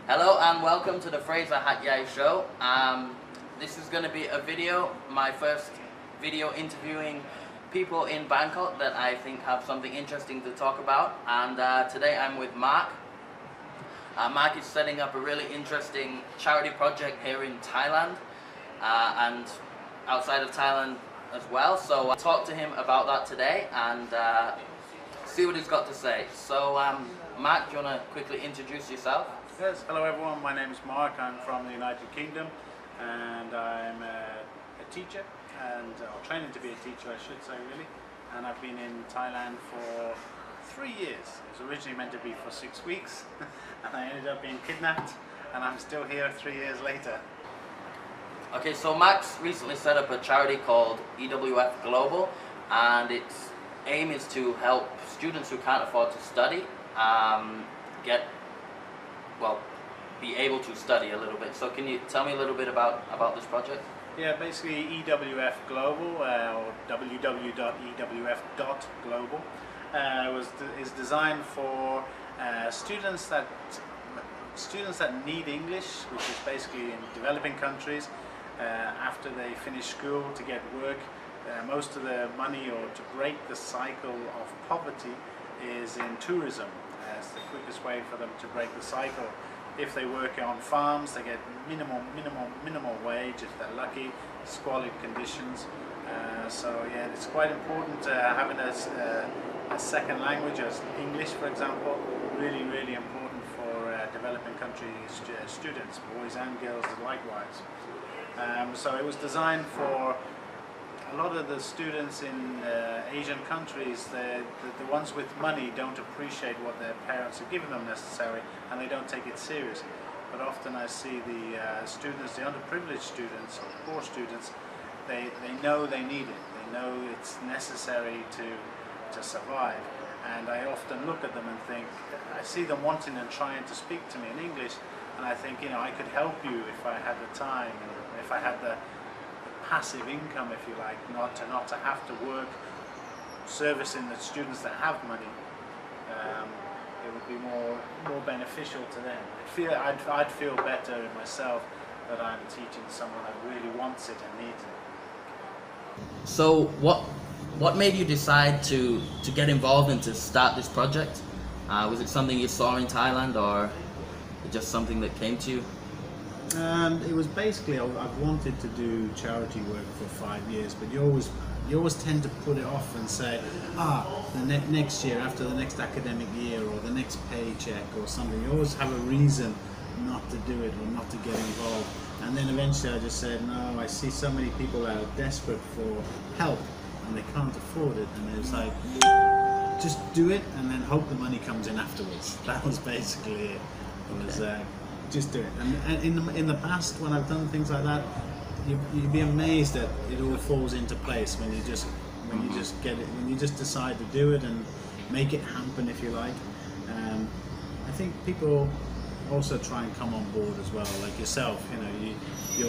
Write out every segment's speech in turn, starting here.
Hello and welcome to the Frazer Hatyai show. This is going to be a video, my first video interviewing people in Bangkok that I think have something interesting to talk about. And today I'm with Mark. Mark is setting up a really interesting charity project here in Thailand and outside of Thailand as well. So I'll talk to him about that today and see what he's got to say. So Mark, do you want to quickly introduce yourself? Yes, hello everyone, my name is Mark, I'm from the United Kingdom and I'm a teacher, or training to be a teacher I should say really, and I've been in Thailand for 3 years. It was originally meant to be for 6 weeks and I ended up being kidnapped and I'm still here 3 years later. Okay, so Max recently set up a charity called EWF Global, and its aim is to help students who can't afford to study be able to study a little bit. So can you tell me a little bit about this project? Yeah, basically EWF Global, or www.ewf.global, is designed for students that need English, which is basically in developing countries, after they finish school to get work. Most of the money, or to break the cycle of poverty, is in tourism. It's the quickest way for them to break the cycle. If they work on farms, they get minimal wage if they're lucky, squalid conditions. So yeah, it's quite important having a second language as English, for example. Really important for developing country students, boys and girls likewise. So it was designed for a lot of the students in Asian countries. The ones with money don't appreciate what their parents are giving them necessarily, and they don't take it serious. But often I see the students, the underprivileged students or poor students, they know they need it. They know it's necessary to survive. And I often look at them and think, I see them wanting and trying to speak to me in English, and I think, I could help you if I had the time, and if I had the passive income, if you like, not to have to work servicing the students that have money. It would be more beneficial to them. I'd feel better in myself that I'm teaching someone that really wants it and needs it. So what made you decide to get involved and to start this project? Was it something you saw in Thailand, or just something that came to you? It was basically, I've wanted to do charity work for 5 years, but you always tend to put it off and say, next year, after the next academic year, or the next paycheck or something. You always have a reason not to do it or not to get involved. And then eventually I just said, no, I see so many people that are desperate for help and they can't afford it, and it's like, just do it and then hope the money comes in afterwards. That was basically it. It was just do it. And in the past, when I've done things like that, you'd be amazed that it all falls into place when you just get it, when you just decide to do it and make it happen, if you like. I think people also try and come on board as well, like yourself. You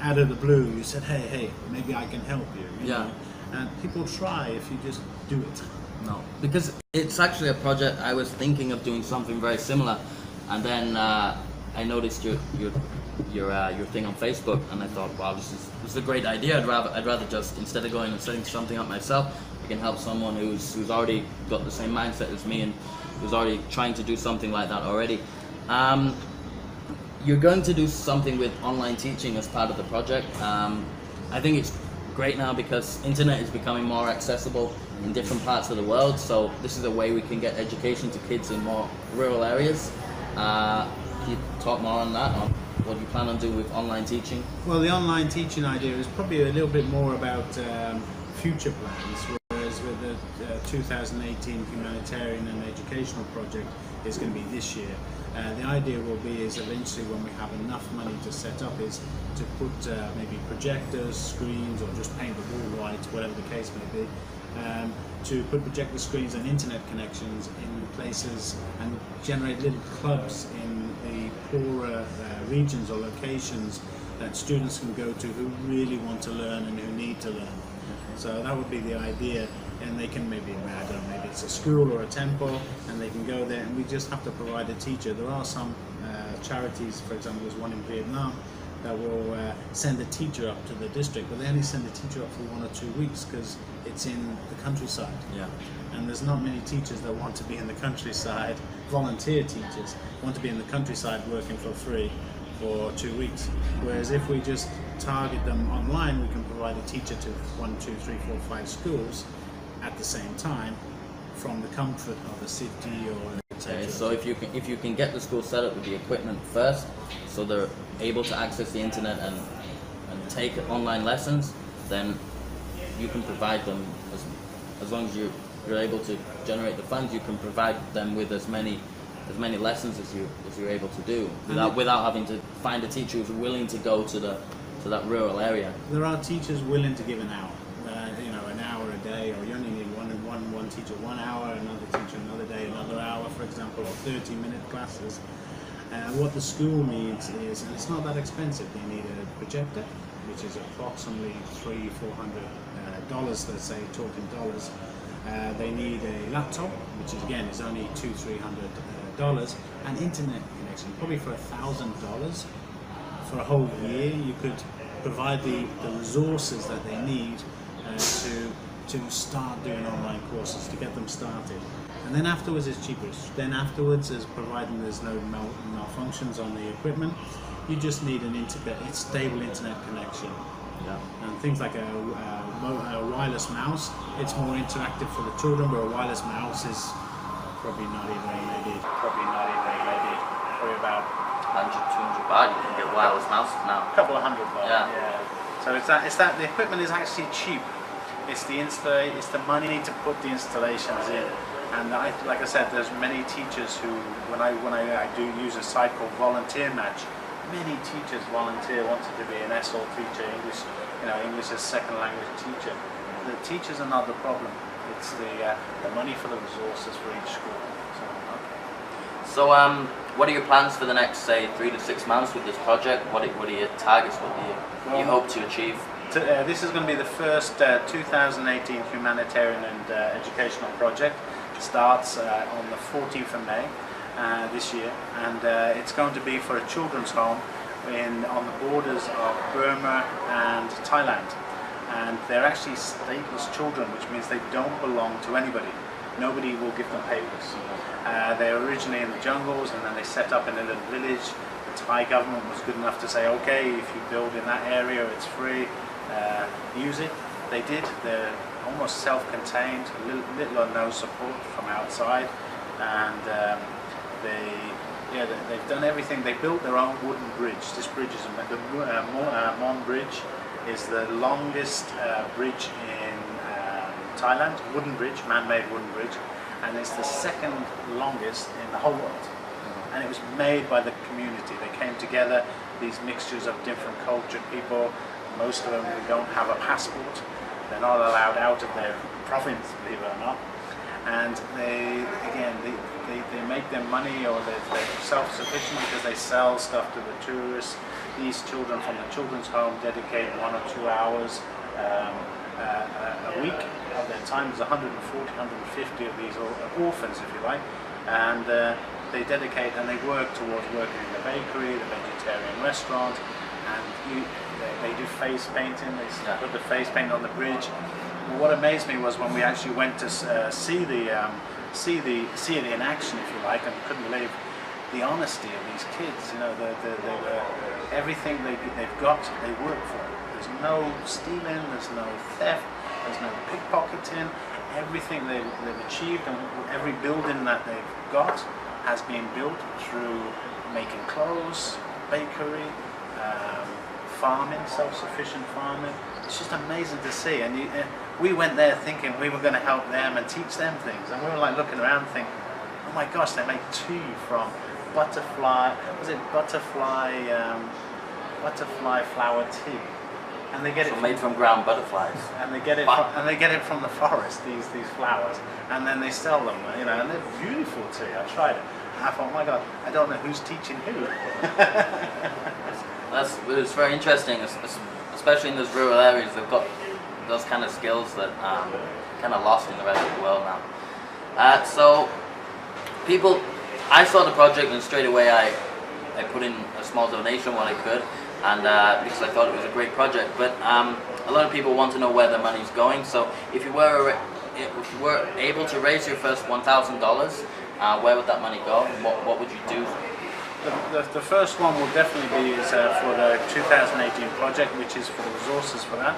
out of the blue, you said, hey, maybe I can help you. You know? And people try if you just do it. No, because it's actually a project I was thinking of doing something very similar. And then I noticed your thing on Facebook, and I thought, wow, this is a great idea. I'd rather just, instead of going and setting something up myself, I can help someone who's already got the same mindset as me and who's already trying to do something like that already. You're going to do something with online teaching as part of the project. I think it's great now because internet is becoming more accessible in different parts of the world. So this is a way we can get education to kids in more rural areas. Can you talk more on that, on what you plan on doing with online teaching? Well, the online teaching idea is probably a little bit more about future plans, whereas with the 2018 Humanitarian and Educational Project is going to be this year. The idea will be is eventually, when we have enough money to set up, is to put maybe projectors, screens, or just paint the wall white, whatever the case may be, to put projector screens and internet connections in places and generate little clubs in the poorer regions or locations that students can go to who really want to learn and who need to learn. So that would be the idea, and they can maybe, I don't know, maybe it's a school or a temple, and they can go there, and we just have to provide a teacher. There are some charities, for example, there's one in Vietnam that will send a teacher up to the district, but they only send a teacher up for 1 or 2 weeks because it's in the countryside. Yeah. And there's not many teachers that want to be in the countryside, volunteer teachers, want to be in the countryside working for free for 2 weeks. Whereas if we just target them online, we can provide a teacher to 1, 2, 3, 4, 5 schools at the same time from the comfort of a city or okay, so if you can get the school set up with the equipment first, so they're able to access the internet and take online lessons, then you can provide them as long as you're able to generate the funds. You can provide them with as many lessons as you're able to do without having to find a teacher who's willing to go to that rural area. There are teachers willing to give an hour, an hour a day, or you only need one teacher 1 hour, another teacher another day, another hour, for example, or 30-minute classes. What the school needs is, and it's not that expensive, they need a projector, which is approximately $300-400, let's say, talking dollars. They need a laptop, which is only $200-300, and internet connection, probably for $1,000 for a whole year. You could provide the resources that they need to start doing online courses, to get them started. And then afterwards it's cheaper. Then afterwards, is providing there's no malfunctions on the equipment, you just need a stable internet connection. Yeah. And things like a wireless mouse, it's more interactive for the children, where a wireless mouse is probably about 100-200 baht, you can get wireless mouse now. a couple of $100. Yeah. So it's that the equipment is actually cheap. It's the money to put the installations in. And like I said, there's many teachers who, when I do use a site called Volunteer Match, many teachers volunteer, wanted to be an SL teacher, English as second language teacher. The teachers are not the problem. It's the money for the resources for each school. So what are your plans for the next, say, 3 to 6 months with this project? What are your targets? What do you hope to achieve? This is going to be the first 2018 Humanitarian and Educational Project. It starts on the 14th of May this year, and it's going to be for a children's home on the borders of Burma and Thailand. And they're actually stateless children, which means they don't belong to anybody. Nobody will give them papers. They're originally in the jungles, and then they set up in a little village. The Thai government was good enough to say, okay, if you build in that area, it's free. Use it. They did. They're almost self-contained, little or no support from outside, and they've done everything. They built their own wooden bridge. This bridge is the Mon Bridge is the longest bridge in Thailand. Wooden bridge, man-made wooden bridge, and it's the second longest in the whole world. And it was made by the community. They came together, these mixtures of different cultured people. Most of them who don't have a passport, they're not allowed out of their province, believe it or not. And they make their money, or they're self-sufficient because they sell stuff to the tourists. These children from the children's home dedicate 1 or 2 hours a week of their time. There's 140, 150 of these orphans, if you like, and they dedicate and they work towards working in the bakery, the vegetarian restaurant, and they do face painting. They put the face paint on the bridge. Well, what amazed me was when we actually went to see it in action, if you like, and couldn't believe the honesty of these kids. Everything they've got, they work for. There's no stealing, there's no theft, there's no pickpocketing. Everything they've achieved, and every building that they've got has been built through making clothes, bakery, farming, self-sufficient farming. It's just amazing to see. And we went there thinking we were going to help them and teach them things, and we were like looking around thinking, oh my gosh, they make tea from butterfly flower tea, and they get it made from ground butterflies, and they get it from the forest, these flowers, and then they sell them, and they're beautiful tea. I tried it. I thought, oh my God, I don't know who's teaching who. It's very interesting, especially in those rural areas. They've got those kind of skills that kind of lost in the rest of the world now. So people, I saw the project and straight away I put in a small donation what I could, and because I thought it was a great project. But a lot of people want to know where the money's going. So if you were able to raise your first $1,000, where would that money go? What would you do? The first one will definitely be for the 2018 project, which is for the resources for that,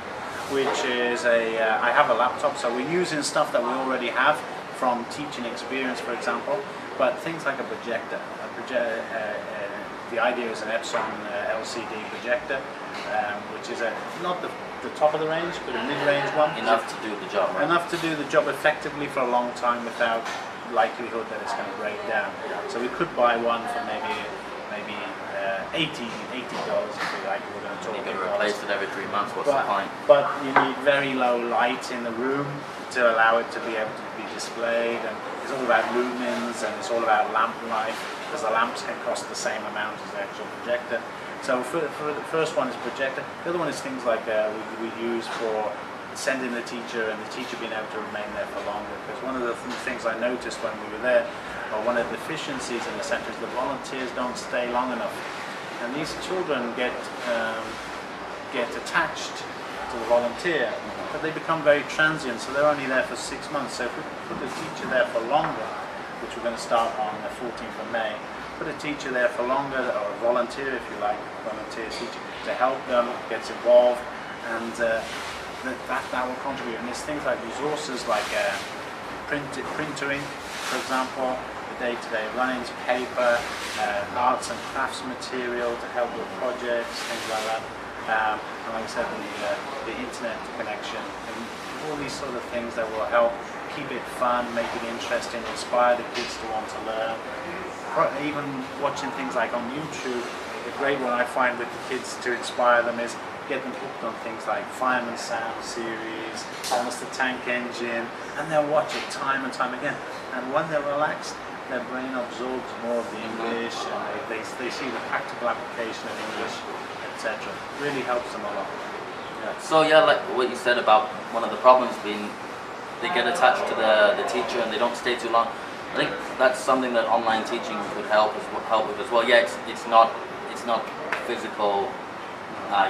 which is I have a laptop, so we're using stuff that we already have from teaching experience, for example, but things like a projector. The idea is an Epson LCD projector, which is not the top of the range, but a mid-range one. Enough to do the job, right? Enough to do the job effectively for a long time without likelihood that it's going to break down. So we could buy one for maybe $80 if we like. We're going to talk. You can replace it every 3 months. What's the point? But you need very low light in the room to allow it to be able to be displayed, and it's all about lumens and it's all about lamp life, because the lamps can cost the same amount as the actual projector. So for the first one is projector. The other one is things like we use for sending the teacher and the teacher being able to remain there for longer. Because one of the things I noticed when we were there, or one of the deficiencies in the centre, is the volunteers don't stay long enough, and these children get attached to the volunteer, but they become very transient. So they're only there for 6 months. So if we put the teacher there for longer, which we're going to start on the 14th of May, put a teacher there for longer, or a volunteer, if you like, volunteer teacher, to help them, gets involved, and that will contribute. And there's things like resources like printering, for example, the day-to-day runnings, paper, arts and crafts material to help with projects, things like that. And like I said, the internet connection, and all these sort of things that will help keep it fun, make it interesting, inspire the kids to want to learn. Even watching things like on YouTube, the great one I find with the kids to inspire them is get them hooked on things like Fireman Sam series, almost the Tank Engine, and they'll watch it time and time again. And when they're relaxed, their brain absorbs more of the English, and they see the practical application of English, etc. Really helps them a lot. Yeah. So yeah, like what you said about one of the problems being they get attached to the teacher and they don't stay too long. I think that's something that online teaching could help with as well. Yeah, it's not physical.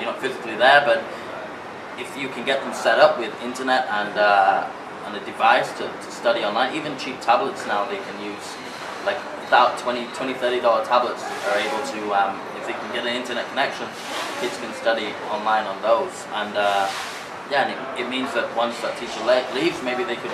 You're not physically there, but if you can get them set up with internet and a device to study online, even cheap tablets now they can use, like without $20, $30 tablets are able to, if they can get an internet connection, kids can study online on those. And yeah, and it means that once that teacher leaves, maybe they could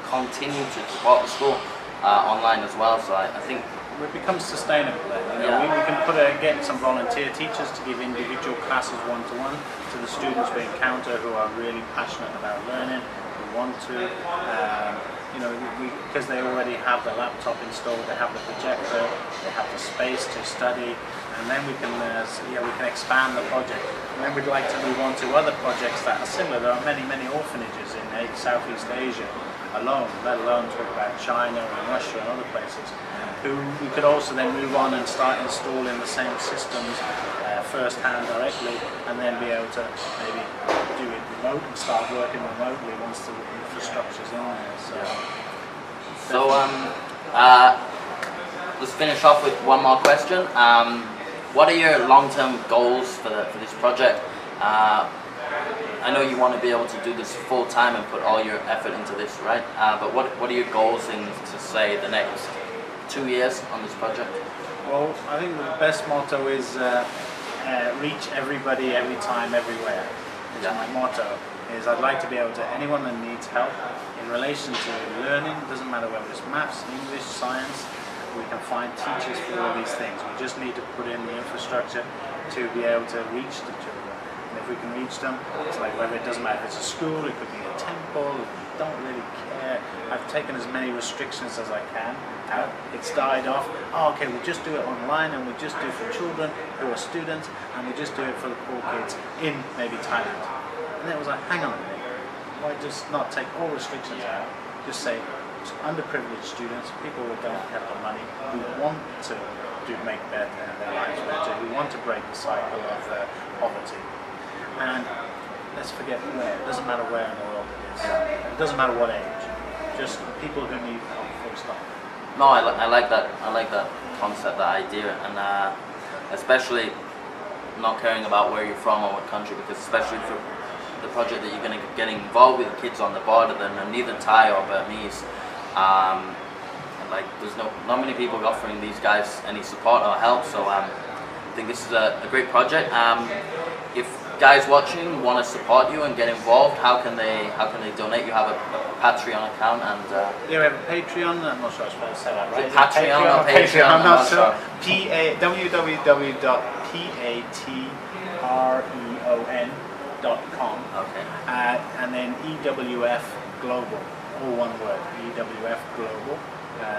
continue to support the school online as well. So I think it becomes sustainable then. You know, we can get some volunteer teachers to give individual classes one-to-one to the students we encounter who are really passionate about learning, who want to, because they already have the laptop installed, they have the projector, they have the space to study, and then we can expand the project. And then we'd like to move on to other projects that are similar. There are many orphanages in Southeast Asia alone, let alone talk about China and Russia and other places, who we could also then move on and start installing the same systems first-hand directly, and then be able to maybe do it remote and start working remotely once the infrastructure's in there. So let's finish off with one more question. What are your long-term goals for this project? I know you want to be able to do this full-time and put all your effort into this, right? But what are your goals in, to say, the next 2 years on this project? Well, I think the best motto is reach everybody, every time, everywhere. Is my motto. Is I'd like to be able to, anyone that needs help in relation to learning, doesn't matter whether it's maths, English, science, we can find teachers for all these things. We just need to put in the infrastructure to be able to reach the children. And if we can reach them, it's like whether it doesn't matter if it's a school, it could be a temple, we don't really care. I've taken as many restrictions as I can out. It's died off. Oh, okay, we'll just do it online, and we'll just do it for children who are students, and we'll just do it for the poor kids in maybe Thailand. And it was like, hang on a minute, why just not take all restrictions out, just say underprivileged students, people who don't have the money, who want to make their lives better, who want to break the cycle of poverty. And let's forget where, it doesn't matter where in the world it is, it doesn't matter what age, just people who need help No, I like that. I like that concept, that idea, and especially not caring about where you're from or what country, because especially for the project that you're going to get involved with kids on the border, then neither Thai or Burmese. Like there's not many people offering these guys any support or help, so I think this is a great project. If guys watching want to support you and get involved, how can they donate? You have a Patreon account and yeah, we have a Patreon. I'm not sure I was supposed to say that right. Patreon or Patreon? I'm not sure. www.patreon.com. Okay. And then EWF Global, all one word. EWF Global.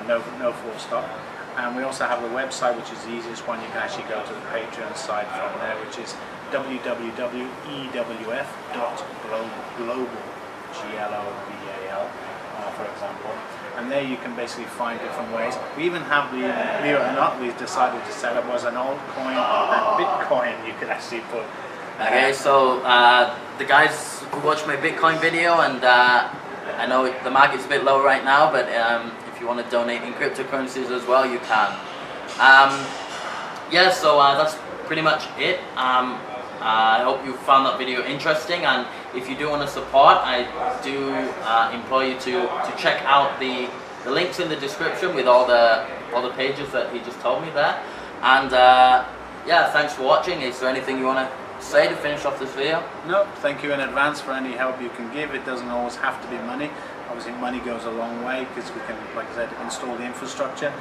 No full stop. And we also have the website, which is the easiest one. You can actually go to the Patreon site from there, which is www.ewf.global, GLOBAL, for example. And there you can basically find different ways. We even have the, believe it or not, we've decided to set up was an altcoin and Bitcoin you could actually put. Okay, so the guys who watched my Bitcoin video, and I know the market's a bit low right now, but if you want to donate in cryptocurrencies as well, you can. Yeah, so that's pretty much it. I hope you found that video interesting, and if you do want to support, I do implore you to check out the links in the description with all the pages that he just told me there. And yeah, thanks for watching. Is there anything you want to say to finish off this video? No, thank you in advance for any help you can give. It doesn't always have to be money. Obviously money goes a long way because we can, like I said, install the infrastructure,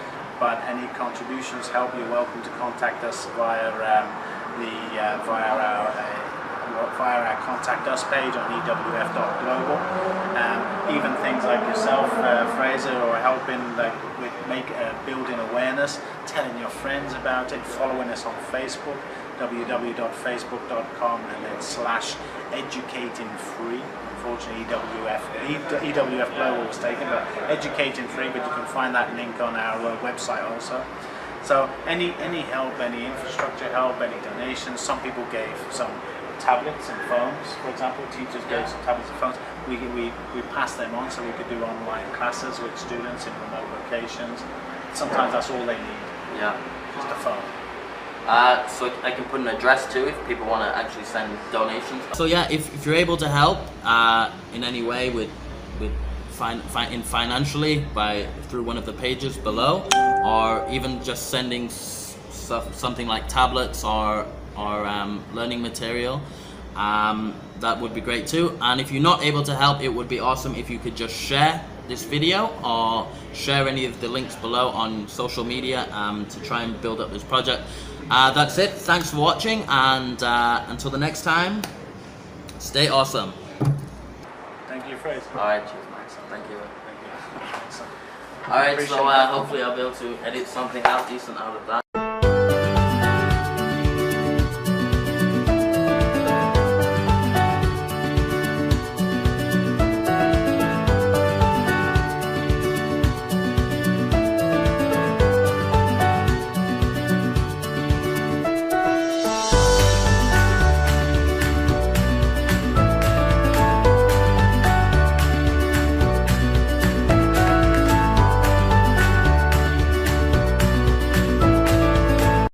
but any contributions help. You're welcome to contact us via via our contact us page on ewf.global. Even things like yourself, Frazer, or helping like with building awareness, telling your friends about it, following us on Facebook, www.facebook.com and then /educatingfree. Unfortunately, EWF Global was taken, but educating free. But you can find that link on our website also. So any help, any infrastructure help, any donations. Some people gave some tablets and phones, for example. Teachers gave some tablets and phones. We passed them on so we could do online classes with students in remote locations. Sometimes that's all they need. Yeah. Just a phone. So I can put an address too if people want to actually send donations. So yeah, if you're able to help in any way with financially through one of the pages below, or even just sending something like tablets or learning material, that would be great too. And if you're not able to help, it would be awesome if you could just share this video or share any of the links below on social media to try and build up this project. That's it. Thanks for watching, and until the next time, stay awesome. Thank you, Frazer. Alright, cheers, Max. Thank you. Thank you. Alright, so hopefully I'll be able to edit something out decent out of that.